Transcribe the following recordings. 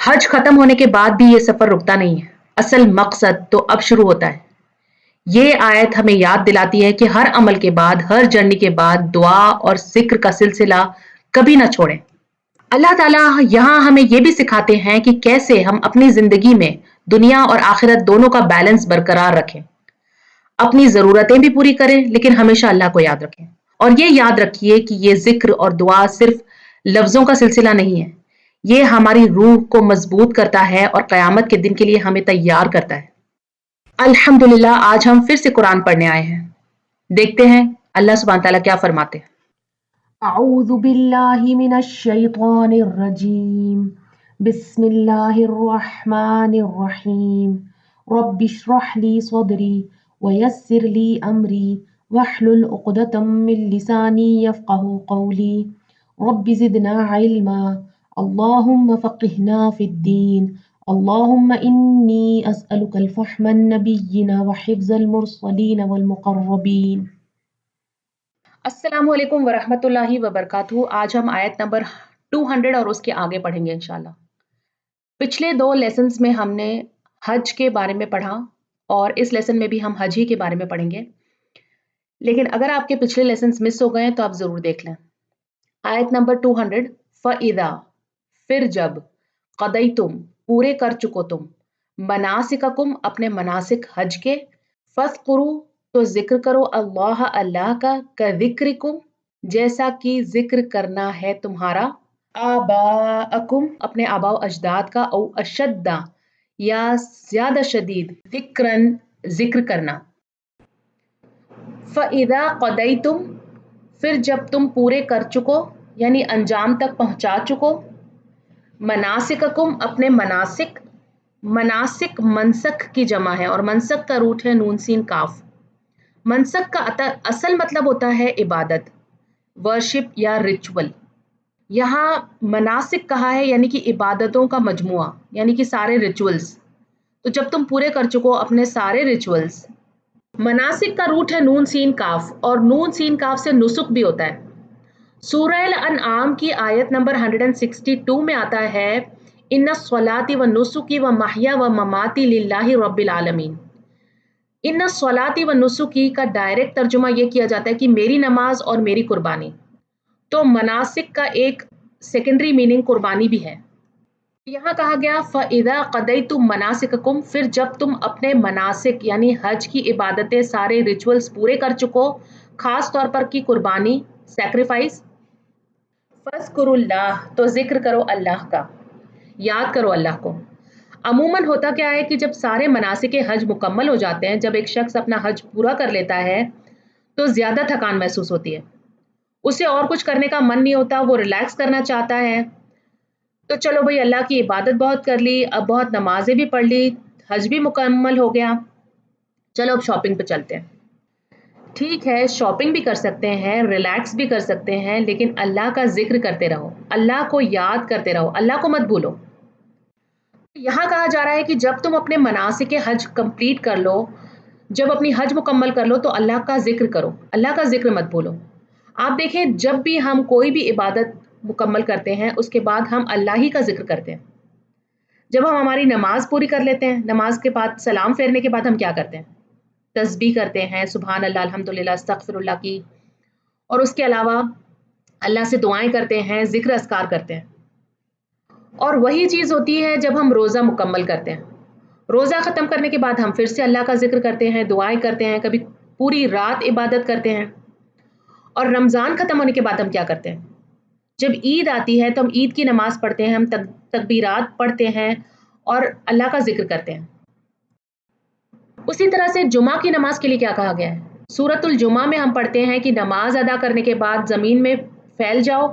हज खत्म होने के बाद भी ये सफर रुकता नहीं है। असल मकसद तो अब शुरू होता है। ये आयत हमें याद दिलाती है कि हर अमल के बाद, हर जर्नी के बाद दुआ और जिक्र का सिलसिला कभी ना छोड़ें। अल्लाह ताला यहाँ हमें ये भी सिखाते हैं कि कैसे हम अपनी जिंदगी में दुनिया और आखिरत दोनों का बैलेंस बरकरार रखें। अपनी ज़रूरतें भी पूरी करें, लेकिन हमेशा अल्लाह को याद रखें। और ये याद रखिए कि ये ज़िक्र और दुआ सिर्फ लफ्ज़ों का सिलसिला नहीं है। ये हमारी रूह को मजबूत करता है और क़यामत के दिन के लिए हमें तैयार करता है। अल्हम्दुलिल्लाह, आज हम फिर से कुरान पढ़ने आए हैं। देखते हैं अल्लाह सुब्हान तआला क्या फरमाते हैं। अऊज़ु बिल्लाहि मिनश शैतानिर रजीम। बिस्मिल्लाहिर रहमानिर रहीम। रब्बिश्रह ली सदरी वयस्सिर ली अमरी वहलुल उक़दतम मिन लिसानी यफ़क़हू क़ौली। रब्बि ज़िदना इल्मा। अल्लाहुम्मा फ़क़िहना फ़िद्दीन। अल्लाहुम्मा इन्नी अस्अलुकल फ़हमन नबिय्यिना व हिफ़्ज़ल मुरसलीन वल मुक़र्रबीन। अस्सलामु अलैकुम वरहमतुल्लाहि वबरकातुहू। आज हम आयत नंबर 200 और उसके आगे पढ़ेंगे इंशाल्लाह। पिछले 2 लेसन्स में हमने हज के बारे में पढ़ा और इस लेसन में भी हम हज ही के बारे में पढ़ेंगे। लेकिन अगर आपके पिछले लेसन्स मिस हो गए हैं तो आप ज़रूर देख लें। आयत नंबर 200, फ़इज़ा फिर जब, क़दयतुम पूरे कर चुको तुम, मनासिककुम अपने मनासिक हज के, फ़ज़्कुरू तो ज़िक्र करो अल्लाह अल्लाह का, कज़िक्रिकुम जैसा कि ज़िक्र करना है तुम्हारा, आबाअकुम अपने आबा व अजदाद का, औ अशद्दा या ज़्यादा शदीद, ज़िक्रन ज़िक्र करना। फ़इज़ा क़दयतुम फिर जब तुम पूरे कर चुको यानी अंजाम तक पहुंचा चुको, मनासिककुम अपने मनासिक, मनासिक मनसक की जमा है और मनसक का रूट है नून सीन काफ। मनसक का असल मतलब होता है इबादत, वर्शिप या रिचुअल। यहाँ मनासिक कहा है यानी कि इबादतों का मजमुआ, यानी कि सारे रिचुअल्स। तो जब तुम पूरे कर चुको अपने सारे रिचुअल्स, मनासिक का रूट है नून सीन काफ और नून सीन काफ से नुसुक भी होता है। सूरह अल-अनआम की आयत नंबर 162 में आता है, इन्ना स्वलाती व नुसुकी व महया व ममाती लिल्लाहि रब्बिल आलमीन। इन्ना स्वलाती व नुसुकी का डायरेक्ट तर्जुमा ये किया जाता है कि मेरी नमाज और मेरी कुर्बानी। तो मनासिक का एक सेकेंडरी मीनिंग कुर्बानी भी है। यहाँ कहा गया फ़इज़ा क़दयतुम मनासिककुम फिर जब तुम अपने मनासिक यानी हज की इबादतें सारे रिचुअल्स पूरे कर चुको, खास तौर पर की कुर्बानी सैक्रिफाइस, फ़ज़्कुरुल्लाह तो ज़िक्र करो अल्लाह का, याद करो अल्लाह को। अमूमन होता क्या है कि जब सारे मनासिक हज मुकम्मल हो जाते हैं, जब एक शख्स अपना हज पूरा कर लेता है तो ज़्यादा थकान महसूस होती है, उसे और कुछ करने का मन नहीं होता, वो रिलैक्स करना चाहता है। तो चलो भाई अल्लाह की इबादत बहुत कर ली, अब बहुत नमाजें भी पढ़ ली, हज भी मुकम्मल हो गया, चलो अब शॉपिंग पे चलते हैं। ठीक है, शॉपिंग भी कर सकते हैं, रिलैक्स भी कर सकते हैं, लेकिन अल्लाह का ज़िक्र करते रहो, अल्लाह को याद करते रहो, अल्लाह को मत भूलो। यहाँ कहा जा रहा है कि जब तुम अपने मनासिक हज कंप्लीट कर लो, जब अपनी हज मुकम्मल कर लो तो अल्लाह का ज़िक्र करो, अल्लाह का ज़िक्र मत भूलो। आप देखें, जब भी हम कोई भी इबादत मुकम्मल करते हैं, उसके बाद हम अल्लाह ही का ज़िक्र करते हैं। जब हम हमारी नमाज़ पूरी कर लेते हैं, नमाज के बाद सलाम फेरने के बाद हम क्या करते हैं? तस्बीह करते हैं, सुभान अल्लाह, अल्हम्दुलिल्लाह, अस्तगफिरुल्लाह की, और उसके अलावा अल्लाह से दुआएं करते हैं, ज़िक्र अस्कार करते हैं। और वही चीज़ होती है जब हम रोज़ा मुकम्मल करते हैं। रोज़ा ख़त्म करने के बाद हम फिर से अल्लाह का ज़िक्र करते हैं, दुआएं करते हैं, कभी पूरी रात इबादत करते हैं। और रमज़ान ख़त्म होने के बाद हम क्या करते हैं? जब ईद आती है तो हम ईद की नमाज़ पढ़ते हैं, हम तकबीरात पढ़ते हैं और अल्लाह का ज़िक्र करते हैं। उसी तरह से जुमा की नमाज के लिए क्या कहा गया है? सूरतुल जुमा में हम पढ़ते हैं कि नमाज अदा करने के बाद ज़मीन में फैल जाओ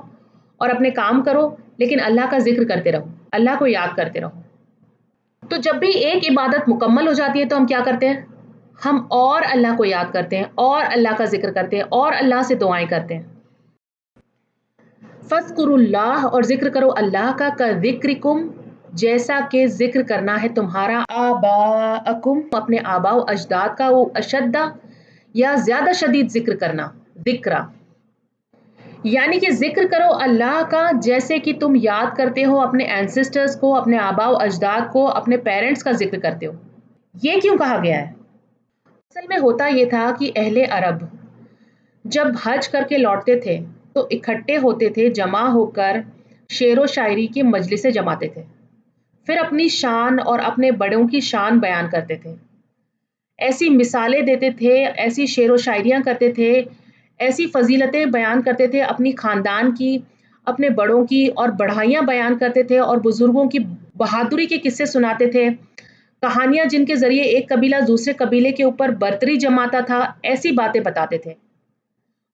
और अपने काम करो, लेकिन अल्लाह का ज़िक्र करते रहो, अल्लाह को याद करते रहो। तो जब भी एक इबादत मुकम्मल हो जाती है तो हम क्या करते हैं? हम और अल्लाह को याद करते हैं और अल्लाह का ज़िक्र करते हैं और अल्लाह से दुआएं करते हैं। फ़ज़्कुरुल्लाह और ज़िक्र करो अल्लाह का, कज़िक्रिकुम जैसा कि ज़िक्र करना है तुम्हारा, आबाअकुम अपने आबा व अजदाद का, वो अशद्दा या ज़्यादा शदीद ज़िक्र करना, ज़िक्रा। یعنی کہ ذکر کرو اللہ کا جیسے کہ تم یاد کرتے ہو اپنے اینسسٹرز کو، اپنے آباء و اجداد کو، اپنے پیرنٹس کا ذکر کرتے ہو۔ یہ کیوں کہا گیا ہے؟ اصل میں ہوتا یہ تھا کہ اہل عرب جب حج کر کے لوٹتے تھے تو اکٹھے ہوتے تھے، جمع ہو کر شعر و شاعری کی مجلسیں جماتے تھے، پھر اپنی شان اور اپنے بڑوں کی شان بیان کرتے تھے، ایسی مثالیں دیتے تھے، ایسی شعر و شاعریاں کرتے تھے، ایسی فضیلتیں بیان کرتے تھے اپنی خاندان کی، اپنے بڑوں کی، اور بڑھائیاں بیان کرتے تھے اور بزرگوں کی بہادری کے قصے سناتے تھے، کہانیاں جن کے ذریعے ایک قبیلہ دوسرے قبیلے کے اوپر برتری جماتا تھا، ایسی باتیں بتاتے تھے،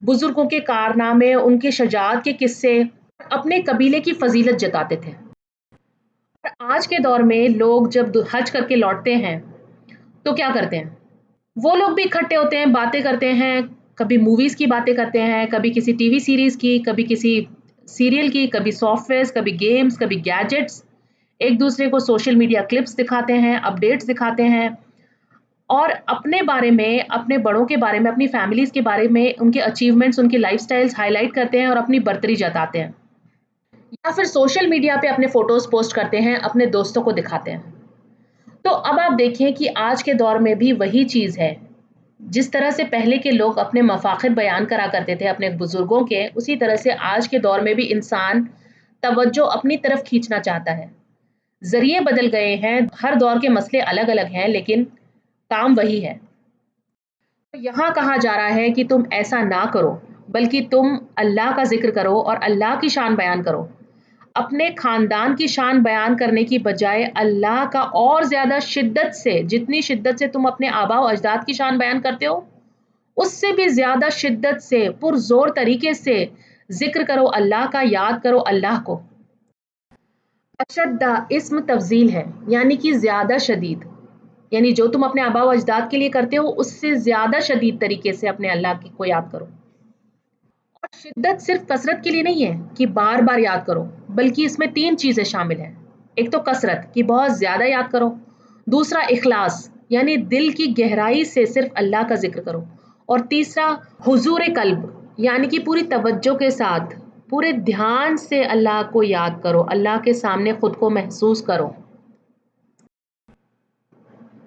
بزرگوں کے کارنامے، ان کے شجاعت کے قصے، اپنے قبیلے کی فضیلت جتاتے تھے۔ اور آج کے دور میں لوگ جب حج کر کے لوٹتے ہیں تو کیا کرتے ہیں؟ وہ لوگ بھی اکٹھے ہوتے ہیں، باتیں کرتے ہیں، کبھی موویز کی باتیں کرتے ہیں، کبھی کسی ٹی وی سیریز کی، کبھی کسی سیریل کی، کبھی سافٹ ویئرز، کبھی گیمز، کبھی گیجٹس، ایک دوسرے کو سوشل میڈیا کلپس دکھاتے ہیں، اپڈیٹس دکھاتے ہیں، اور اپنے بارے میں، اپنے بڑوں کے بارے میں، اپنی فیملیز کے بارے میں، ان کے اچیومنٹس، ان کی لائف سٹائلز ہائی لائٹ کرتے ہیں اور اپنی برتری جتاتے ہیں، یا پھر سوشل میڈیا پہ اپنے فوٹوز پوسٹ کرتے ہیں، اپنے دوستوں کو دکھاتے ہیں۔ تو اب آپ دیکھیں کہ آج کے دور میں بھی وہی چیز ہے، جس طرح سے پہلے کے لوگ اپنے مفاخر بیان کرا کرتے تھے اپنے بزرگوں کے، اسی طرح سے آج کے دور میں بھی انسان توجہ اپنی طرف کھینچنا چاہتا ہے۔ ذریعے بدل گئے ہیں، ہر دور کے مسئلے الگ الگ ہیں، لیکن کام وہی ہے۔ تو یہاں کہا جا رہا ہے کہ تم ایسا نہ کرو، بلکہ تم اللہ کا ذکر کرو اور اللہ کی شان بیان کرو، اپنے خاندان کی شان بیان کرنے کی بجائے اللہ کا اور زیادہ شدت سے، جتنی شدت سے تم اپنے آباء و اجداد کی شان بیان کرتے ہو، اس سے بھی زیادہ شدت سے، پرزور طریقے سے ذکر کرو اللہ کا، یاد کرو اللہ کو۔ اشدہ اسم تفضیل ہے، یعنی کہ زیادہ شدید، یعنی جو تم اپنے آباء و اجداد کے لیے کرتے ہو اس سے زیادہ شدید طریقے سے اپنے اللہ کو یاد کرو۔ اور شدت صرف کثرت کے لیے نہیں ہے کہ بار بار یاد کرو، بلکہ اس میں 3 چیزیں شامل ہیں۔ ایک تو کثرت کہ بہت زیادہ یاد کرو، دوسرا اخلاص یعنی دل کی گہرائی سے صرف اللہ کا ذکر کرو، اور تیسرا حضور قلب یعنی کہ پوری توجہ کے ساتھ، پورے دھیان سے اللہ کو یاد کرو، اللہ کے سامنے خود کو محسوس کرو۔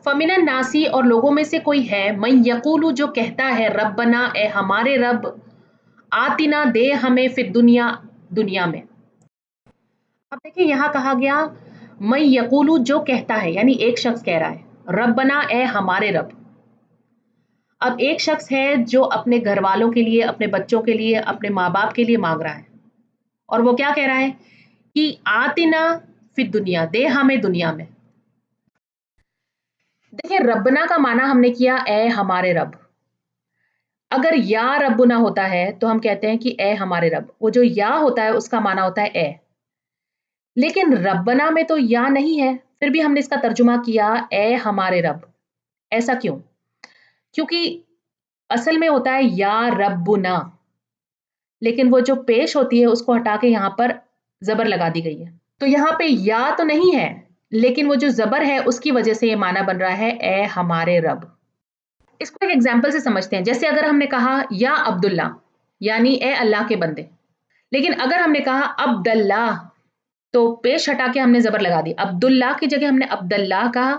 فمن الناسی اور لوگوں میں سے کوئی ہے، من یقول جو کہتا ہے، ربنا اے ہمارے رب، آتنا دے ہمیں فی الدنیا دنیا میں۔ اب دیکھیں یہاں کہا گیا من یقول جو کہتا ہے، یعنی ایک شخص کہہ رہا ہے، ربنا اے ہمارے رب۔ اب ایک شخص ہے جو اپنے گھر والوں کے لیے، اپنے بچوں کے لیے، اپنے ماں باپ کے لیے مانگ رہا ہے، اور وہ کیا کہہ رہا ہے کہ آتنا فی الدنیا دے ہمیں دنیا میں۔ دیکھیں ربنا کا معنی ہم نے کیا اے ہمارے رب۔ اگر یا ربنا ہوتا ہے تو ہم کہتے ہیں کہ اے ہمارے رب، وہ جو یا ہوتا ہے اس کا معنی ہوتا ہے اے، لیکن ربنا میں تو یا نہیں ہے، پھر بھی ہم نے اس کا ترجمہ کیا اے ہمارے رب۔ ایسا کیوں؟ کیونکہ اصل میں ہوتا ہے یا ربنا، لیکن وہ جو پیش ہوتی ہے اس کو ہٹا کے یہاں پر زبر لگا دی گئی ہے، تو یہاں پہ یا تو نہیں ہے، لیکن وہ جو زبر ہے اس کی وجہ سے یہ معنی بن رہا ہے اے ہمارے رب۔ اس کو ایک ایگزامپل سے سمجھتے ہیں، جیسے اگر ہم نے کہا یا عبداللہ یعنی اے اللہ کے بندے، لیکن اگر ہم نے کہا عبداللہ تو پیش ہٹا کے ہم نے زبر لگا دی، عبداللہ کی جگہ ہم نے عبداللہ کہا،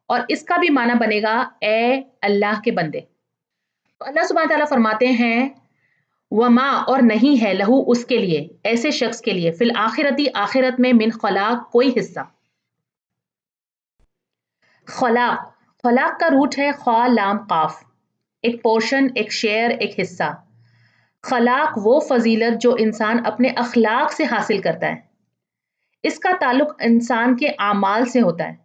اور اس کا بھی معنی بنے گا اے اللہ کے بندے۔ تو اللہ سبحانہ تعالیٰ فرماتے ہیں وما اور نہیں ہے لہو اس کے لیے، ایسے شخص کے لیے، فی الآخرتی آخرت میں، من خلاق کوئی حصہ۔ خلاق، خلاق کا روٹ ہے خا لام قاف، ایک پورشن، ایک شیئر، ایک حصہ۔ خلاق وہ فضیلت جو انسان اپنے اخلاق سے حاصل کرتا ہے، اس کا تعلق انسان کے اعمال سے ہوتا ہے۔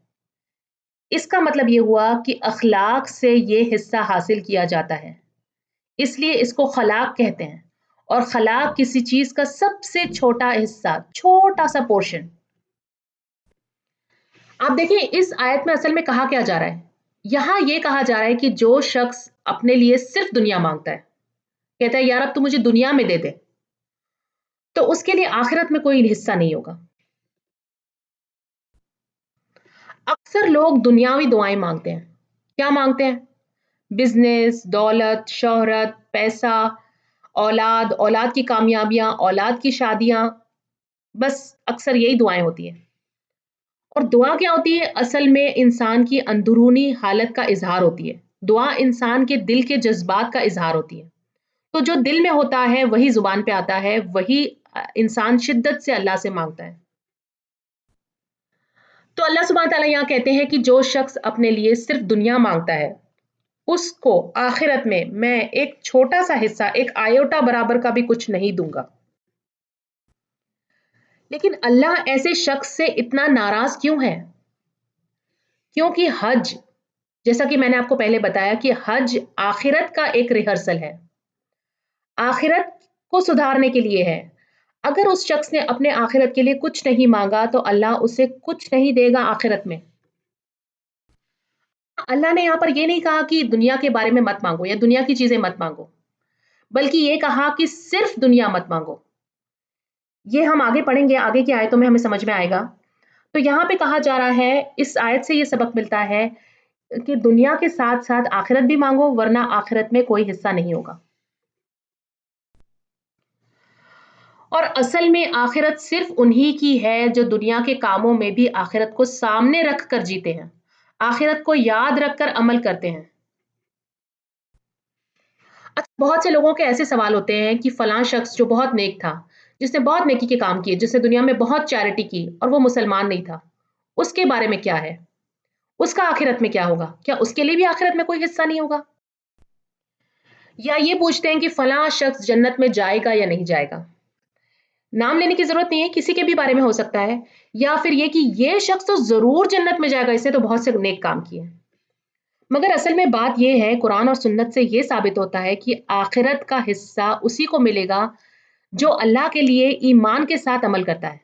اس کا مطلب یہ ہوا کہ اخلاق سے یہ حصہ حاصل کیا جاتا ہے، اس لیے اس کو خلاق کہتے ہیں، اور خلاق کسی چیز کا سب سے چھوٹا حصہ، چھوٹا سا پورشن۔ آپ دیکھیں اس آیت میں اصل میں کہا کیا جا رہا ہے، یہاں یہ کہا جا رہا ہے کہ جو شخص اپنے لیے صرف دنیا مانگتا ہے، کہتا ہے یار اب تو مجھے دنیا میں دے دے، تو اس کے لیے آخرت میں کوئی حصہ نہیں ہوگا۔ اکثر لوگ دنیاوی دعائیں مانگتے ہیں، کیا مانگتے ہیں؟ بزنس، دولت، شہرت، پیسہ، औलाद, औलाद की कामयाबियां, औलाद की शादियां, बस अक्सर यही दुआएं होती हैं। और दुआ क्या होती है? असल में इंसान की अंदरूनी हालत का इजहार होती है। दुआ इंसान के दिल के जज्बात का इजहार होती है। तो जो दिल में होता है वही जुबान पे आता है, वही इंसान शिद्दत से अल्लाह से मांगता है। तो अल्लाह सुब्हानहू तआला यहाँ कहते हैं कि जो शख्स अपने लिए सिर्फ दुनिया मांगता है, उसको आखिरत में मैं एक छोटा सा हिस्सा, एक आयोटा बराबर का भी कुछ नहीं दूंगा। लेकिन अल्लाह ऐसे शख्स से इतना नाराज क्यों है? क्योंकि हज, जैसा कि मैंने आपको पहले बताया कि हज आखिरत का एक रिहर्सल है, आखिरत को सुधारने के लिए है। अगर उस शख्स ने अपने आखिरत के लिए कुछ नहीं मांगा तो अल्लाह उसे कुछ नहीं देगा आखिरत में। अल्लाह ने यहाँ पर ये नहीं कहा कि दुनिया के बारे में मत मांगो या दुनिया की चीजें मत मांगो, बल्कि ये कहा कि सिर्फ दुनिया मत मांगो। ये हम आगे पढ़ेंगे, आगे की आयतों में हमें समझ में आएगा। तो यहाँ पे कहा जा रहा है, इस आयत से ये सबक मिलता है कि दुनिया के साथ साथ आखिरत भी मांगो, वरना आखिरत में कोई हिस्सा नहीं होगा। और असल में आखिरत सिर्फ उन्हीं की है जो दुनिया के कामों में भी आखिरत को सामने रख कर जीते हैं, आखिरत को याद रखकर अमल करते हैं। अच्छा, बहुत से लोगों के ऐसे सवाल होते हैं कि फलां शख्स जो बहुत नेक था, जिसने बहुत नेकी के काम किए, जिसने दुनिया में बहुत चैरिटी की और वो मुसलमान नहीं था, उसके बारे में क्या है? उसका आखिरत में क्या होगा? क्या उसके लिए भी आखिरत में कोई हिस्सा नहीं होगा? या ये पूछते हैं कि फलां शख्स जन्नत में जाएगा या नहीं जाएगा। नाम लेने की जरूरत नहीं है, किसी के भी बारे में हो सकता है। या फिर ये कि ये शख्स तो जरूर जन्नत में जाएगा, इसने तो बहुत से नेक काम किए। मगर असल में बात यह है, कुरान और सुन्नत से ये साबित होता है कि आखिरत का हिस्सा उसी को मिलेगा जो अल्लाह के लिए ईमान के साथ अमल करता है।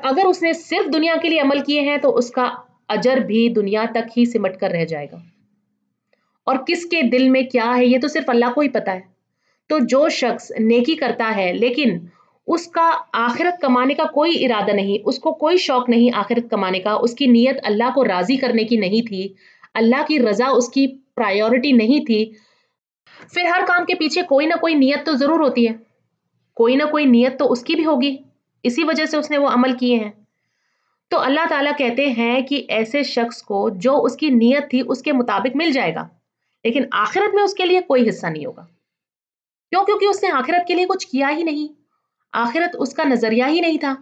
अगर उसने सिर्फ दुनिया के लिए अमल किए हैं तो उसका अजर भी दुनिया तक ही सिमट कर रह जाएगा। और किसके दिल में क्या है ये तो सिर्फ अल्लाह को ही पता है। तो जो शख्स नेकी करता है लेकिन उसका आखिरत कमाने का कोई इरादा नहीं, उसको कोई शौक नहीं आखिरत कमाने का, उसकी नीयत अल्लाह को राजी करने की नहीं थी, अल्लाह की रजा उसकी प्रायोरिटी नहीं थी, फिर हर काम के पीछे कोई ना कोई नीयत तो जरूर होती है, कोई ना कोई नीयत तो उसकी भी होगी, इसी वजह से उसने वो अमल किए हैं। तो अल्लाह ताला कहते हैं कि ऐसे शख्स को जो उसकी नीयत थी उसके मुताबिक मिल जाएगा, लेकिन आखिरत में उसके लिए कोई हिस्सा नहीं होगा। क्यों? क्योंकि उसने आखिरत के लिए कुछ किया ही नहीं, आखिरत उसका नजरिया ही नहीं था।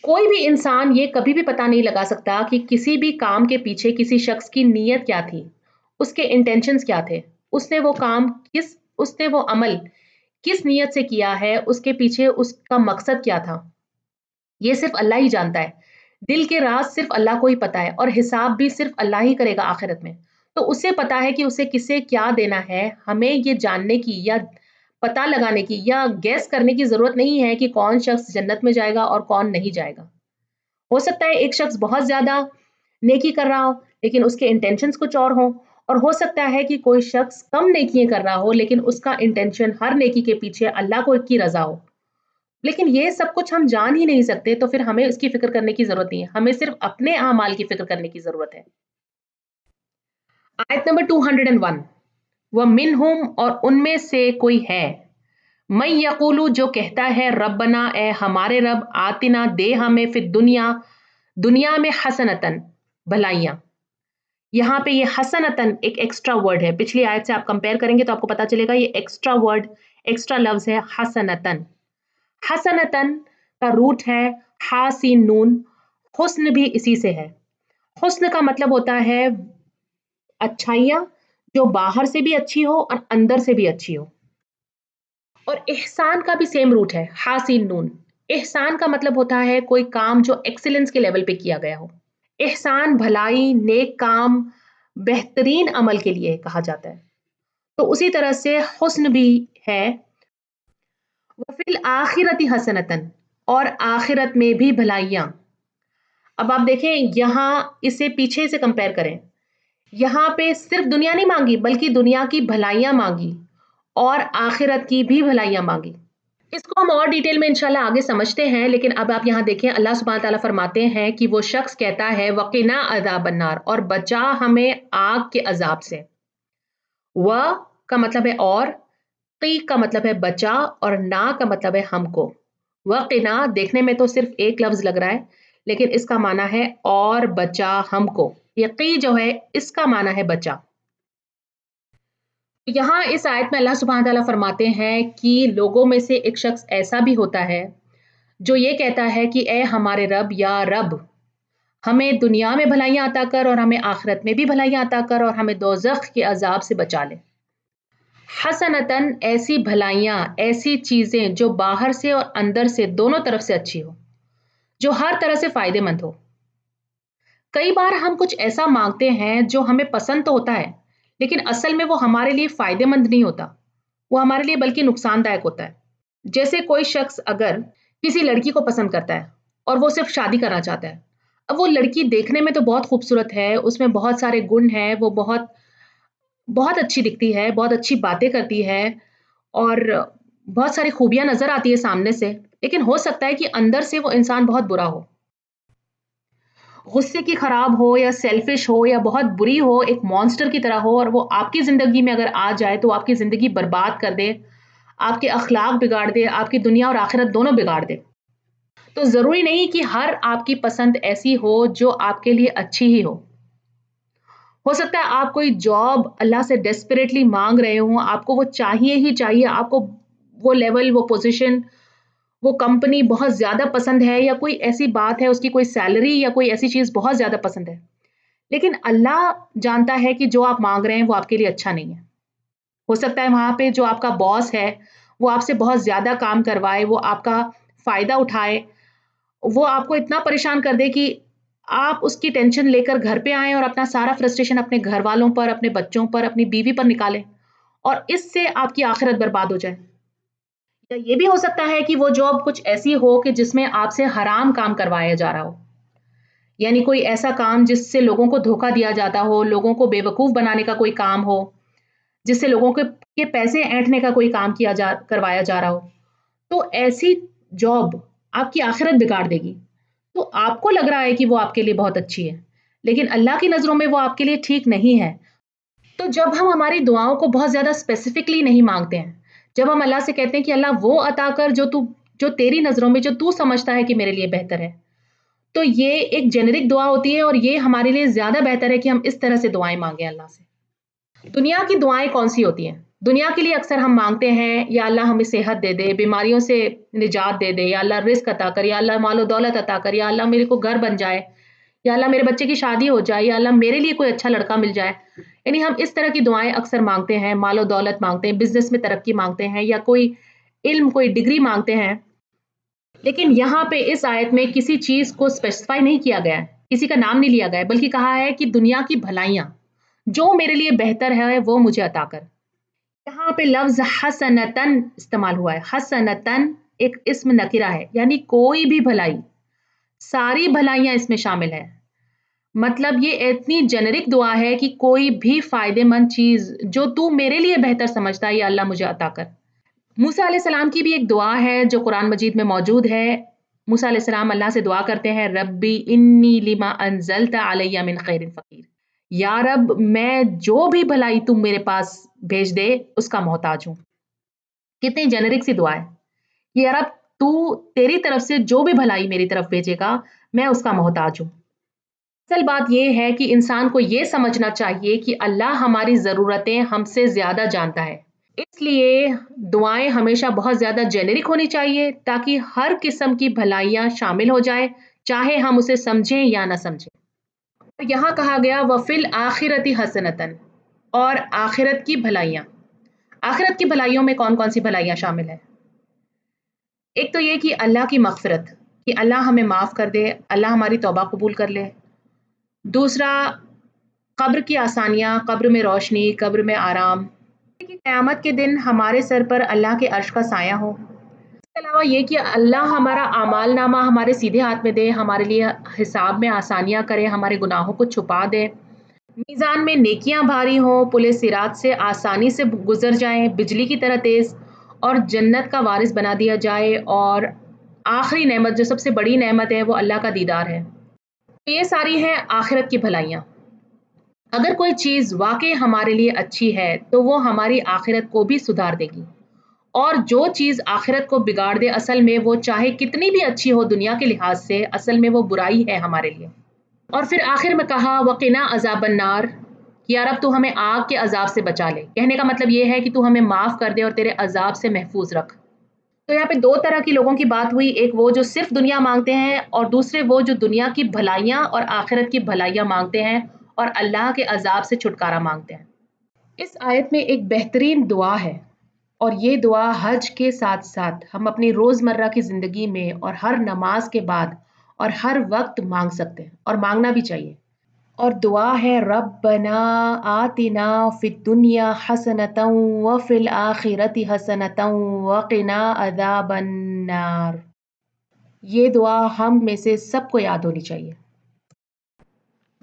कोई भी इंसान ये कभी भी पता नहीं लगा सकता कि किसी भी काम के पीछे किसी शख्स की नीयत क्या थी, उसके इंटेंशंस क्या थे, उसने वो अमल किस नीयत से किया है, उसके पीछे उसका मकसद क्या था, ये सिर्फ अल्लाह ही जानता है। दिल के राज सिर्फ अल्लाह को ही पता है और हिसाब भी सिर्फ अल्लाह ही करेगा आखिरत में। तो उसे पता है कि उसे किसे क्या देना है। हमें ये जानने की या पता लगाने की या गैस करने की जरूरत नहीं है कि कौन शख्स जन्नत में जाएगा और कौन नहीं जाएगा। हो सकता है एक शख्स बहुत ज्यादा नेकी कर रहा हो लेकिन उसके इंटेंशंस कुछ और हो, और हो सकता है कि कोई शख्स कम नेकियां कर रहा हो लेकिन उसका इंटेंशन हर नेकी के पीछे अल्लाह को की रजा हो। लेकिन ये सब कुछ हम जान ही नहीं सकते, तो फिर हमें इसकी फिक्र करने की जरूरत नहीं है, हमें सिर्फ अपने अमाल की फिक्र करने की जरूरत है। आयत नंबर 201, व मिनहुम, और उनमें से कोई है, मैं यकूलू, जो कहता है रब्बना, ए हमारे रब, आतिना, दे हमें, फिर दुनिया, दुनिया में हसनतन, भलाइयां। यहाँ पे ये हसनतन एक एक्स्ट्रा वर्ड है, पिछली आयत से आप कंपेयर करेंगे तो आपको पता चलेगा ये एक्स्ट्रा वर्ड, एक्स्ट्रा लफ्ज है हसनतन। हसनतन का रूट है हा सीन नून, हुस्न भी इसी से है। हुस्न का मतलब होता है अच्छाइयाँ जो बाहर से भी अच्छी हो और अंदर से भी अच्छी हो। और इहसान का भी सेम रूट है, हा सीन नून। इहसान का मतलब होता है कोई काम जो एक्सीलेंस के लेवल पे किया गया हो। इहसान भलाई, नेक काम, बेहतरीन अमल के लिए कहा जाता है। तो उसी तरह से हुस्न भी है, वफिल आखिरती हसनतन, और आखिरत में भी भलाइयाँ। अब आप देखें यहाँ इसे पीछे से कंपेयर करें, यहाँ पे सिर्फ दुनिया नहीं मांगी बल्कि दुनिया की भलाइयाँ मांगी और आखिरत की भी भलाइयाँ मांगी। इसको हम और डिटेल में इंशाल्लाह आगे समझते हैं, लेकिन अब आप यहाँ देखें अल्लाह सुब्हानहू तआला फरमाते हैं कि वो शख्स कहता है वक़िना अज़ाबन्नार, और बचा हमें आग के अजाब से। व का मतलब है और, قی کا مطلب ہے بچا اور نا کا مطلب ہے ہم کو. وقنا دیکھنے میں تو صرف ایک لفظ لگ رہا ہے لیکن اس کا معنی ہے اور بچا ہم کو. یہ قی جو ہے اس کا معنی ہے بچا. یہاں اس آیت میں اللہ سبحانہ تعالیٰ فرماتے ہیں کہ لوگوں میں سے ایک شخص ایسا بھی ہوتا ہے جو یہ کہتا ہے کہ اے ہمارے رب یا رب ہمیں دنیا میں بھلائیاں عطا کر اور ہمیں آخرت میں بھی بھلائیاں عطا کر اور ہمیں دوزخ کے عذاب سے بچا لے. حسنتاً ایسی بھلائیاں ایسی چیزیں جو باہر سے اور اندر سے دونوں طرف سے اچھی ہو جو ہر طرح سے فائدے مند ہو. کئی بار ہم کچھ ایسا مانگتے ہیں جو ہمیں پسند تو ہوتا ہے لیکن اصل میں وہ ہمارے لیے فائدے مند نہیں ہوتا, وہ ہمارے لیے بلکہ نقصان دائک ہوتا ہے. جیسے کوئی شخص اگر کسی لڑکی کو پسند کرتا ہے اور وہ صرف شادی کرنا چاہتا ہے. اب وہ لڑکی دیکھنے میں تو بہت خوبصورت ہے, اس میں بہت سارے گن ہیں, وہ بہت بہت اچھی دکھتی ہے, بہت اچھی باتیں کرتی ہے اور بہت ساری خوبیاں نظر آتی ہے سامنے سے, لیکن ہو سکتا ہے کہ اندر سے وہ انسان بہت برا ہو, غصے کی خراب ہو یا سیلفش ہو یا بہت بری ہو, ایک مانسٹر کی طرح ہو, اور وہ آپ کی زندگی میں اگر آ جائے تو آپ کی زندگی برباد کر دے, آپ کے اخلاق بگاڑ دے, آپ کی دنیا اور آخرت دونوں بگاڑ دے. تو ضروری نہیں کہ ہر آپ کی پسند ایسی ہو جو آپ کے لیے اچھی ہی ہو سکتا ہے آپ کوئی جاب اللہ سے ڈیسپریٹلی مانگ رہے ہوں, آپ کو وہ چاہیے ہی چاہیے, آپ کو وہ لیول, وہ پوزیشن, وہ کمپنی بہت زیادہ پسند ہے, یا کوئی ایسی بات ہے, اس کی کوئی سیلری یا کوئی ایسی چیز بہت زیادہ پسند ہے, لیکن اللہ جانتا ہے کہ جو آپ مانگ رہے ہیں وہ آپ کے لیے اچھا نہیں ہے. ہو سکتا ہے وہاں پہ جو آپ کا باس ہے وہ آپ سے بہت زیادہ کام کروائے, وہ آپ کا فائدہ اٹھائے, وہ آپ کو اتنا پریشان کر دے کہ آپ اس کی ٹینشن لے کر گھر پہ آئیں اور اپنا سارا فرسٹریشن اپنے گھر والوں پر, اپنے بچوں پر, اپنی بیوی پر نکالیں, اور اس سے آپ کی آخرت برباد ہو جائے. یا یہ بھی ہو سکتا ہے کہ وہ جاب کچھ ایسی ہو کہ جس میں آپ سے حرام کام کروایا جا رہا ہو, یعنی کوئی ایسا کام جس سے لوگوں کو دھوکہ دیا جاتا ہو, لوگوں کو بے وقوف بنانے کا کوئی کام ہو, جس سے لوگوں کے پیسے اینٹھنے کا کوئی کام کروایا جا رہا ہو. تو ایسی جاب آپ کی آخرت بگاڑ دے گی. تو آپ کو لگ رہا ہے کہ وہ آپ کے لیے بہت اچھی ہے, لیکن اللہ کی نظروں میں وہ آپ کے لیے ٹھیک نہیں ہے. تو جب ہم ہماری دعاؤں کو بہت زیادہ اسپیسیفکلی نہیں مانگتے ہیں, جب ہم اللہ سے کہتے ہیں کہ اللہ وہ عطا کر جو تیری نظروں میں, جو تو سمجھتا ہے کہ میرے لیے بہتر ہے, تو یہ ایک جنرک دعا ہوتی ہے, اور یہ ہمارے لیے زیادہ بہتر ہے کہ ہم اس طرح سے دعائیں مانگیں اللہ سے. دنیا کی دعائیں کون سی ہوتی ہیں؟ دنیا کے لیے اکثر ہم مانگتے ہیں یا اللہ ہمیں صحت دے دے, بیماریوں سے نجات دے دے, یا اللہ رزق عطا کر, یا اللہ مال و دولت عطا کر, یا اللہ میرے کو گھر بن جائے, یا اللہ میرے بچے کی شادی ہو جائے, یا اللہ میرے لیے کوئی اچھا لڑکا مل جائے. یعنی ہم اس طرح کی دعائیں اکثر مانگتے ہیں, مال و دولت مانگتے ہیں, بزنس میں ترقی مانگتے ہیں, یا کوئی علم, کوئی ڈگری مانگتے ہیں. لیکن یہاں پہ اس آیت میں کسی چیز کو اسپیسیفائی نہیں کیا گیا ہے, کسی کا نام نہیں لیا گیا ہے, بلکہ کہا ہے کہ دنیا کی بھلائیاں جو میرے لیے بہتر ہے وہ مجھے عطا کر. یہاں پہ لفظ حسنتن استعمال ہوا ہے. حسنتن ایک اسم نکرہ ہے, یعنی کوئی بھی بھلائی, ساری بھلائیاں اس میں شامل ہے. مطلب یہ اتنی جنرک دعا ہے کہ کوئی بھی فائدے مند چیز جو تو میرے لیے بہتر سمجھتا ہے یا اللہ مجھے عطا کر. موسیٰ علیہ السلام کی بھی ایک دعا ہے جو قرآن مجید میں موجود ہے. موسیٰ علیہ السلام اللہ سے دعا کرتے ہیں, ربی انی لما انزلت علی من خیر فقیر, یا رب میں جو بھی بھلائی تم میرے پاس بھیج دے اس کا محتاج ہوں. کتنی جنرک سی دعا ہے, یا رب تو تیری طرف سے جو بھی بھلائی میری طرف بھیجے گا میں اس کا محتاج ہوں. اصل بات یہ ہے کہ انسان کو یہ سمجھنا چاہیے کہ اللہ ہماری ضرورتیں ہم سے زیادہ جانتا ہے, اس لیے دعائیں ہمیشہ بہت زیادہ جینرک ہونی چاہیے تاکہ ہر قسم کی بھلائیاں شامل ہو جائے, چاہے ہم اسے سمجھیں یا نہ سمجھیں. یہاں کہا گیا وفی الآخرتی حسنتن, اور آخرت کی بھلائیاں. آخرت کی بھلائیوں میں کون کون سی بھلائیاں شامل ہیں؟ ایک تو یہ کہ اللہ کی مغفرت, کہ اللہ ہمیں معاف کر دے, اللہ ہماری توبہ قبول کر لے. دوسرا, قبر کی آسانیاں, قبر میں روشنی, قبر میں آرام, کہ قیامت کے دن ہمارے سر پر اللہ کے عرش کا سایہ ہو. اس کے علاوہ یہ کہ اللہ ہمارا اعمال نامہ ہمارے سیدھے ہاتھ میں دے, ہمارے لیے حساب میں آسانیاں کرے, ہمارے گناہوں کو چھپا دے, میزان میں نیکیاں بھاری ہوں, پل صراط سے آسانی سے گزر جائیں, بجلی کی طرح تیز, اور جنت کا وارث بنا دیا جائے. اور آخری نعمت جو سب سے بڑی نعمت ہے وہ اللہ کا دیدار ہے. یہ ساری ہیں آخرت کی بھلائیاں. اگر کوئی چیز واقعی ہمارے لیے اچھی ہے تو وہ ہماری آخرت کو بھی سدھار دے گی, اور جو چیز آخرت کو بگاڑ دے اصل میں وہ چاہے کتنی بھی اچھی ہو دنیا کے لحاظ سے اصل میں وہ برائی ہے ہمارے لیے۔ اور پھر آخر میں کہا وقنا عذاب النار، یا رب تو ہمیں آگ کے عذاب سے بچا لے۔ کہنے کا مطلب یہ ہے کہ تو ہمیں معاف کر دے اور تیرے عذاب سے محفوظ رکھ۔ تو یہاں پہ دو طرح کی لوگوں کی بات ہوئی، ایک وہ جو صرف دنیا مانگتے ہیں اور دوسرے وہ جو دنیا کی بھلائیاں اور آخرت کی بھلائیاں مانگتے ہیں اور اللہ کے عذاب سے چھٹکارا مانگتے ہیں۔ اس آیت میں ایک بہترین دعا ہے، اور یہ دعا حج کے ساتھ ساتھ ہم اپنی روزمرہ کی زندگی میں اور ہر نماز کے بعد اور ہر وقت مانگ سکتے ہیں اور مانگنا بھی چاہیے۔ اور دعا ہے ربنا آتنا فی الدنیا حسنۃ وفی الآخرۃ حسنۃ وقنا عذاب النار۔ یہ دعا ہم میں سے سب کو یاد ہونی چاہیے۔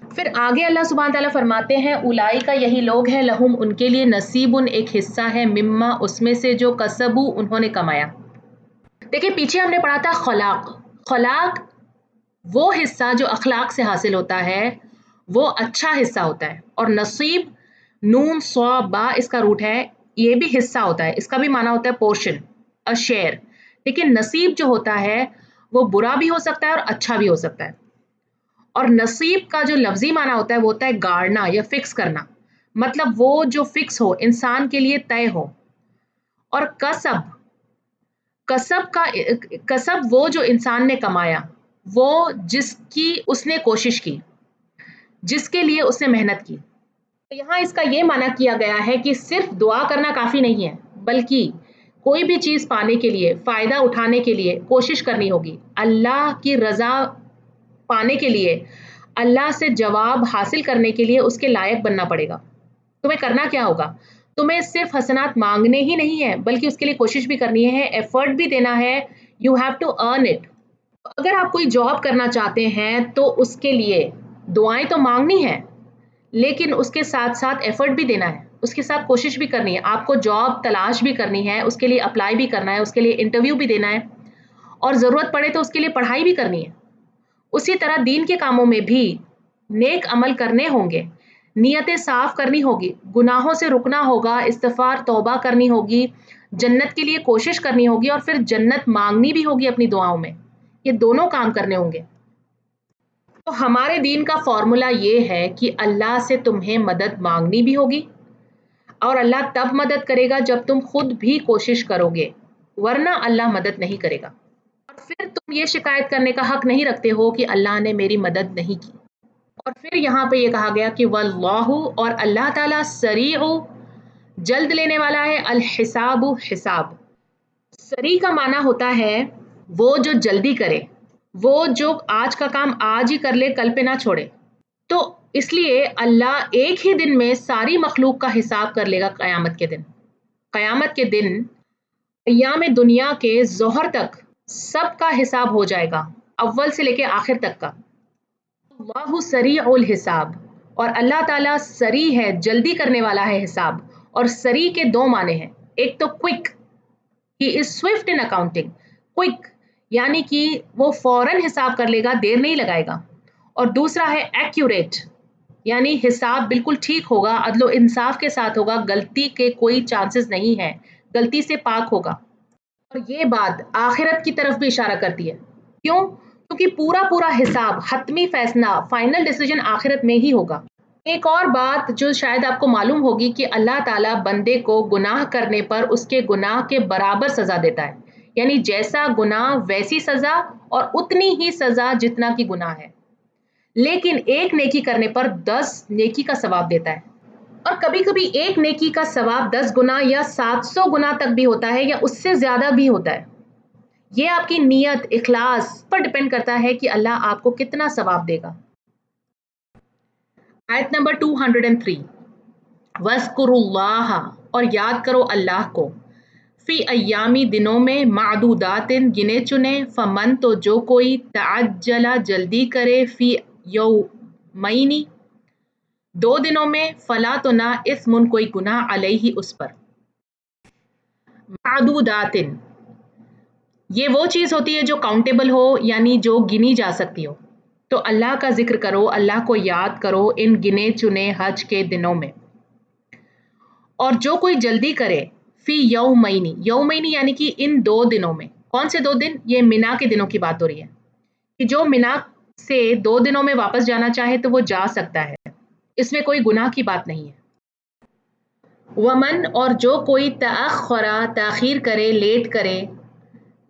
پھر آگے اللہ سبحانہ تعالیٰ فرماتے ہیں اولئک یہی لوگ ہیں لہم ان کے لیے نصیب ایک حصہ ہے مما اس میں سے جو کسبو انہوں نے کمایا۔ دیکھیں پیچھے ہم نے پڑھا تھا خلاق، خلاق وہ حصہ جو اخلاق سے حاصل ہوتا ہے وہ اچھا حصہ ہوتا ہے، اور نصیب نون صاد با اس کا روٹ ہے، یہ بھی حصہ ہوتا ہے، اس کا بھی معنی ہوتا ہے پورشن، شیئر۔ لیکن نصیب جو ہوتا ہے وہ برا بھی ہو سکتا ہے اور اچھا بھی ہو سکتا ہے۔ اور نصیب کا جو لفظی معنی ہوتا ہے وہ ہوتا ہے گاڑنا یا فکس کرنا، مطلب وہ جو فکس ہو، انسان کے لیے طے ہو۔ اور کسب وہ جو انسان نے کمایا، وہ جس کی اس نے کوشش کی، جس کے لیے اس نے محنت کی۔ تو یہاں اس کا یہ معنی کیا گیا ہے کہ صرف دعا کرنا کافی نہیں ہے، بلکہ کوئی بھی چیز پانے کے لیے، فائدہ اٹھانے کے لیے کوشش کرنی ہوگی، اللہ کی رضا پانے کے لیے، اللہ سے جواب حاصل کرنے کے لیے اس کے لائق بننا پڑے گا۔ تمہیں کرنا کیا ہوگا؟ تمہیں صرف حسنات مانگنے ہی نہیں ہے بلکہ اس کے لیے کوشش بھی کرنی ہے، ایفرٹ بھی دینا ہے، you have to earn it. اگر آپ کوئی جاب کرنا چاہتے ہیں تو اس کے لیے دعائیں تو مانگنی ہے، لیکن اس کے ساتھ ساتھ ایفرٹ بھی دینا ہے، اس کے ساتھ کوشش بھی کرنی ہے، آپ کو جاب تلاش بھی کرنی ہے، اس کے لیے اپلائی بھی کرنا ہے، اس کے لیے انٹرویو بھی دینا ہے، اور ضرورت پڑے تو اس کے لیے پڑھائی بھی کرنی ہے۔ اسی طرح دین کے کاموں میں بھی نیک عمل کرنے ہوں گے، نیتیں صاف کرنی ہوگی، گناہوں سے رکنا ہوگا، استغفار توبہ کرنی ہوگی، جنت کے لیے کوشش کرنی ہوگی، اور پھر جنت مانگنی بھی ہوگی اپنی دعاؤں میں۔ یہ دونوں کام کرنے ہوں گے۔ تو ہمارے دین کا فارمولا یہ ہے کہ اللہ سے تمہیں مدد مانگنی بھی ہوگی، اور اللہ تب مدد کرے گا جب تم خود بھی کوشش کرو گے، ورنہ اللہ مدد نہیں کرے گا۔ اور پھر تم یہ شکایت کرنے کا حق نہیں رکھتے ہو کہ اللہ نے میری مدد نہیں کی۔ اور پھر یہاں پہ یہ کہا گیا کہ واللہ، اور اللہ تعالیٰ سریع جلد لینے والا ہے، الحساب حساب۔ سریع کا معنی ہوتا ہے وہ جو جلدی کرے، وہ جو آج کا کام آج ہی کر لے، کل پہ نہ چھوڑے۔ تو اس لیے اللہ ایک ہی دن میں ساری مخلوق کا حساب کر لے گا قیامت کے دن۔ قیامت کے دن ایام دنیا کے ظہر تک سب کا حساب ہو جائے گا، اول سے لے کے آخر تک کا۔ اللہ سریع الحساب، اور اللہ تعالیٰ سریع ہے، جلدی کرنے والا ہے حساب۔ اور سریع کے دو معنی ہیں، ایک تو quick, he is Swift in accounting, quick یعنی کہ وہ فوراً حساب کر لے گا، دیر نہیں لگائے گا۔ اور دوسرا ہے ایکیوریٹ، یعنی حساب بالکل ٹھیک ہوگا، عدل و انصاف کے ساتھ ہوگا، غلطی کے کوئی چانسز نہیں ہے، غلطی سے پاک ہوگا۔ اور یہ بات آخرت کی طرف بھی اشارہ کرتی ہے۔ کیوں؟ کیونکہ پورا حساب، حتمی فیصلہ، فائنل ڈیسیجن آخرت میں ہی ہوگا۔ ایک اور بات جو شاید آپ کو معلوم ہوگی کہ اللہ تعالیٰ بندے کو گناہ کرنے پر اس کے گناہ کے برابر سزا دیتا ہے، یعنی جیسا گناہ ویسی سزا، اور اتنی ہی سزا جتنا کی گناہ ہے، لیکن ایک نیکی کرنے پر 10 نیکی کا ثواب دیتا ہے۔ اور کبھی کبھی ایک نیکی کا ثواب 10 گنا یا 700 گنا تک بھی ہوتا ہے، یا اس سے زیادہ بھی ہوتا ہے۔ یہ آپ کی نیت، اخلاص پر ڈپینڈ کرتا ہے کہ اللہ آپ کو کتنا ثواب دے گا۔ آیت نمبر 203، وَاذْكُرُوا اللَّهَ، اور یاد کرو اللہ کو، فی ایامی دنوں میں، معدودات گنے چنے، فمن تو جو کوئی، تعجل جلدی کرے، فی یومین 2 دنوں میں، فلا تو نہ اثم کوئی گناہ علیہ اس پر۔ معدودات یہ وہ چیز ہوتی ہے جو کاؤنٹیبل ہو، یعنی جو گنی جا سکتی ہو۔ تو اللہ کا ذکر کرو، اللہ کو یاد کرو ان گنے چنے حج کے دنوں میں۔ اور جو کوئی جلدی کرے، फी यौमैनी, यौमैनी यानी कि इन 2 दिनों में। कौन से 2 दिन? ये मिना के दिनों की बात हो रही है कि जो मिना से 2 दिनों में वापस जाना चाहे तो वो जा सकता है, इसमें कोई गुनाह की बात नहीं है। वमन, और जो कोई तअख़्ख़रा, ताख़ीर करे, लेट करे,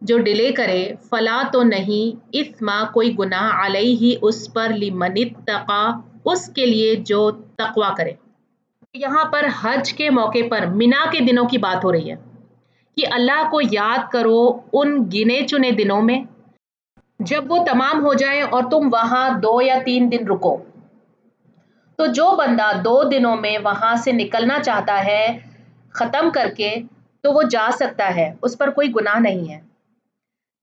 जो डिले करे, फला तो नहीं, इस्मा कोई गुनाह, अलैहि उस पर, लिमनित्तक़ा उसके लिए जो तक़वा करे। यहाँ पर हज के मौके पर मिना के दिनों की बात हो रही है कि अल्लाह को याद करो उन गिने चुने दिनों में, जब वो तमाम हो जाए और तुम वहाँ 2 या 3 दिन रुको। तो जो बंदा 2 दिनों में वहाँ से निकलना चाहता है ख़त्म करके, तो वो जा सकता है, उस पर कोई गुनाह नहीं है।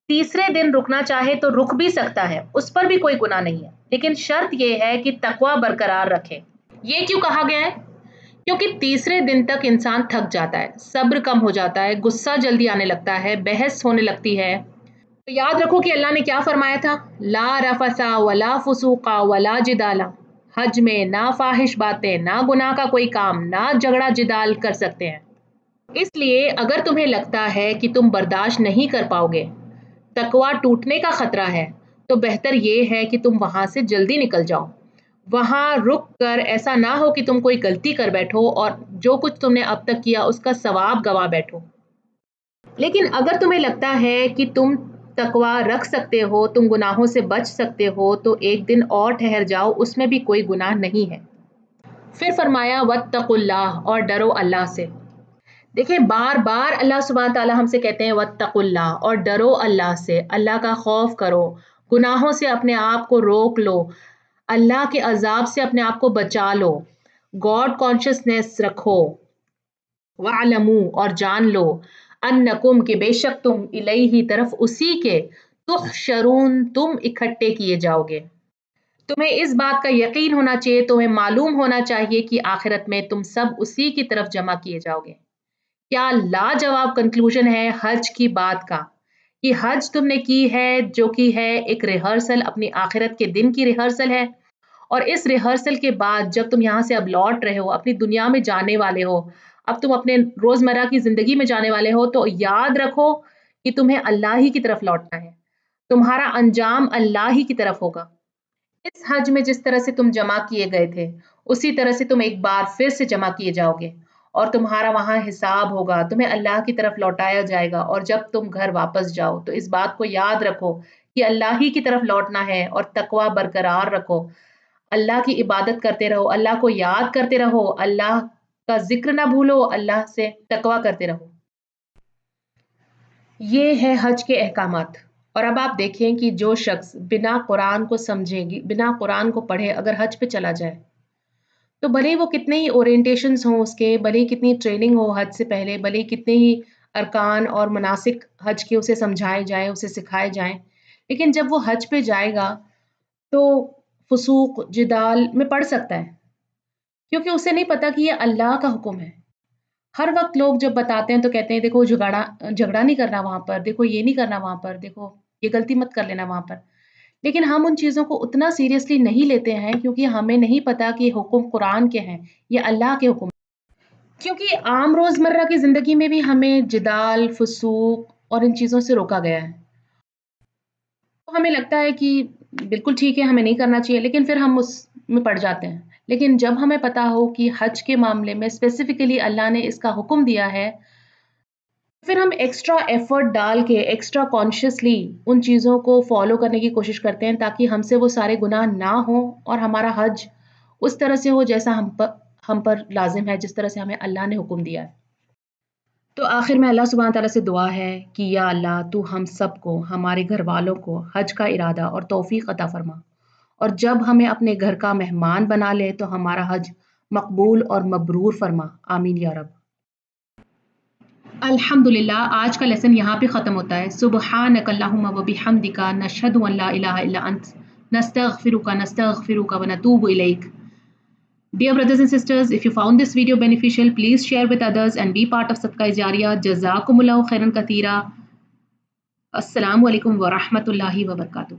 तीसरे दिन रुकना चाहे तो रुक भी सकता है, उस पर भी कोई गुनाह नहीं है, लेकिन शर्त ये है कि तक़वा बरकरार रखे। ये क्यों कहा गया है? क्योंकि तीसरे दिन तक इंसान थक जाता है, सब्र कम हो जाता है, गुस्सा जल्दी आने लगता है, बहस होने लगती है। तो याद रखो कि अल्लाह ने क्या फरमाया था, ला रफसा वला फुसूका वला जिदाला। हज में ना फाहिश बातें, ना गुनाह का कोई काम, ना झगड़ा जिदाल कर सकते हैं। इसलिए अगर तुम्हें लगता है कि तुम बर्दाश्त नहीं कर पाओगे, तकवा टूटने का खतरा है, तो बेहतर ये है कि तुम वहां से जल्दी निकल जाओ। वहां रुक कर ऐसा ना हो कि तुम कोई गलती कर बैठो और जो कुछ तुमने अब तक किया उसका सवाब गवा बैठो। लेकिन अगर तुम्हें लगता है कि तुम तकवा रख सकते हो, तुम गुनाहों से बच सकते हो, तो एक दिन और ठहर जाओ, उसमें भी कोई गुनाह नहीं है। फिर फरमाया वत्तकुल्लाह, और डरो अल्लाह से। देखिए बार बार अल्लाह सुब्हान ताला हमसे कहते हैं वत्तकुल्लाह, और डरो अल्लाह से, अल्लाह का खौफ करो, गुनाहों से अपने आप को रोक लो, अल्लाह के अजाब से अपने आप को बचा लो, गॉड कॉन्शियसनेस रखो। वअलमू, और जान लो, अन्नकुम के बेशक तुम, इलैहि तरफ उसी के, तुहशरून तुम इकट्ठे किए जाओगे। तुम्हें इस बात का यकीन होना चाहिए, तुम्हें मालूम होना चाहिए कि आखिरत में तुम सब उसी की तरफ जमा किए जाओगे। क्या लाजवाब कंक्लूजन है हज की बात का, कि हज तुमने की है जो कि है एक रिहर्सल, अपनी आखिरत के दिन की रिहर्सल है। और इस रिहर्सल के बाद जब तुम यहाँ से अब लौट रहे हो, अपनी दुनिया में जाने वाले हो, अब तुम अपने रोजमर्रा की जिंदगी में जाने वाले हो, तो याद रखो कि तुम्हें अल्लाह ही की तरफ लौटना है, तुम्हारा अंजाम अल्लाह ही की तरफ होगा। इस हज में जिस तरह से तुम जमा किए गए थे, उसी तरह से तुम एक बार फिर से जमा किए जाओगे और तुम्हारा वहां हिसाब होगा, तुम्हें अल्लाह की तरफ लौटाया जाएगा। और जब तुम घर वापस जाओ तो इस बात को याद रखो कि अल्लाह ही की तरफ लौटना है और तकवा बरकरार रखो, अल्लाह की इबादत करते रहो, अल्लाह को याद करते रहो, अल्लाह का जिक्र ना भूलो, अल्लाह से तकवा करते रहो। ये है हज के अहकामात। और अब आप देखें कि जो शख्स बिना कुरान को समझेगी, बिना कुरान को पढ़े अगर हज पे चला जाए, तो भले ही वो कितने ही ओरिएंटेशंस हों उसके, भले ही कितनी ट्रेनिंग हो हज से पहले, भले ही कितने ही अरकान और मनासिक हज के उसे समझाए जाएं, उसे सिखाए जाएं, लेकिन जब वो हज पे जाएगा तो फुसूक जिदाल में पड़ सकता है, क्योंकि उसे नहीं पता कि ये अल्लाह का हुक्म है। हर वक्त लोग जब बताते हैं तो कहते हैं देखो झगड़ा झगड़ा नहीं करना वहां पर, देखो ये नहीं करना वहां पर, देखो ये गलती मत कर लेना वहां पर। लेकिन हम उन चीज़ों को उतना सीरियसली नहीं लेते हैं, क्योंकि हमें नहीं पता कि हुक्म कुरान के हैं, ये अल्लाह के हुक्म। क्योंकि आम रोज़मर्रा की ज़िंदगी में भी हमें जिदाल, फुसूक और इन चीज़ों से रोका गया है। तो हमें लगता है कि बिल्कुल ठीक है, हमें नहीं करना चाहिए, लेकिन फिर हम उसमें पड़ जाते हैं। लेकिन जब हमें पता हो कि हज के मामले में स्पेसिफिकली अल्लाह ने इसका हुक्म दिया है, फिर हम एक्स्ट्रा एफर्ट डाल के एक्स्ट्रा कॉन्शियसली उन चीज़ों को फॉलो करने की कोशिश करते हैं, ताकि हमसे वो सारे गुनाह ना हो और हमारा हज उस तरह से हो जैसा हम पर लाजिम है, जिस तरह से हमें अल्लाह ने हुक्म दिया है। तो आखिर में अल्लाह सुब्हान ताला से दुआ है कि या अल्लाह तू हम सबको, हमारे घर वालों को हज का इरादा और तौफीक अता फरमा, और जब हमें अपने घर का मेहमान बना ले तो हमारा हज मकबूल और मबरूर फरमा, आमीन या रब। अल्हम्दुलिल्लाह, आज का लेसन यहाँ पे ख़त्म होता है। सुब्हानकल्लाहुम्मा व बिहम्दिका, नशहदु अन ला इलाहा इल्ला अंत, नस्तगफिरुका व नतूबु इलैक। Dear brothers and sisters, if you found this video beneficial, please share with others and be part of Sadaqah Jariyah. Jazakumullahu khairan katheera. Assalamu alaikum wa rahmatullahi wa barakatuh.